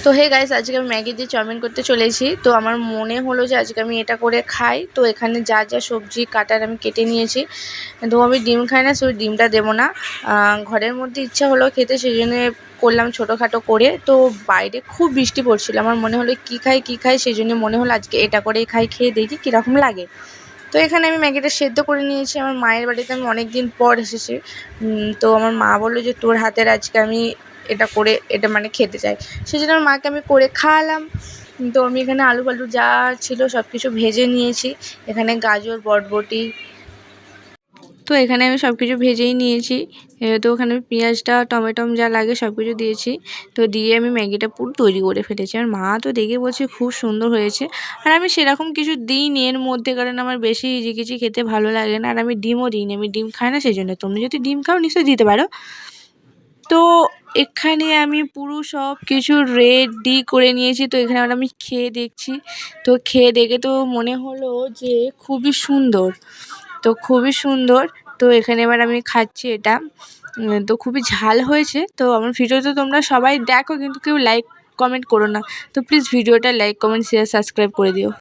তো hey guys, আজকে আমি ম্যাগি দিয়ে চাউমিন করতে চলেছি। তো আমার মনে হলো যে আজকে আমি এটা করে খাই। তো এখানে যা যা সবজি কাটার আমি কেটে নিয়েছি। তো আমি ডিম খাই না, শুধু ডিমটা দেবো না। ঘরের মধ্যে ইচ্ছা হলো খেতে, সেই জন্য করলাম ছোটোখাটো করে। তো বাইরে খুব বৃষ্টি পড়ছিল, আমার মনে হলো কী খাই, সেই জন্য মনে হলো আজকে এটা করেই খাই, খেয়ে দেখি কীরকম লাগে। তো এখানে আমি ম্যাগিটা সেদ্ধ করে নিয়েছি। আমার মায়ের বাড়িতে আমি অনেক দিন পর এসেছি। তো আমার মা বললো যে তোর হাতের আজকে আমি এটা মানে খেতে চাই। সেই জন্য আমার মাকে আমি করে খাওয়ালাম। তো আমি এখানে আলু ফালু যা ছিল সব কিছু ভেজে নিয়েছি। এখানে গাজর, বরবটি, তো এখানে আমি সব কিছু ভেজেই নিয়েছি। তো ওখানে পেঁয়াজটা, টমেটম যা লাগে সব কিছু দিয়েছি। তো দিয়ে আমি ম্যাগিটা পুরো তৈরি করে ফেলেছি। আমার মা তো দেখে বলছে খুব সুন্দর হয়েছে। আর আমি সেরকম কিছু দিইনি এর মধ্যে, কারণ আমার বেশি ইজিকিচি খেতে ভালো লাগে না। আর আমি ডিমও দিইনি, আমি ডিম খাই না, সেই জন্য। তোমরা যদি ডিম খাও নিশ্চয়ই দিতে পারো। তো এখানে আমি পুরো সব কিছু রেডি করে নিয়েছি। তো এখানে আবার আমি খেয়ে দেখছি। তো খেয়ে দেখে তো মনে হলো যে খুবই সুন্দর, তো খুবই সুন্দর। তো এখানে এবার আমি খাচ্ছি এটা। তো খুবই ঝাল হয়েছে। তো আমার ভিডিওটা তোমরা সবাই দেখো, কিন্তু কেউ লাইক কমেন্ট করো না। তো প্লিজ ভিডিওটা লাইক, কমেন্ট, শেয়ার, সাবস্ক্রাইব করে দিও।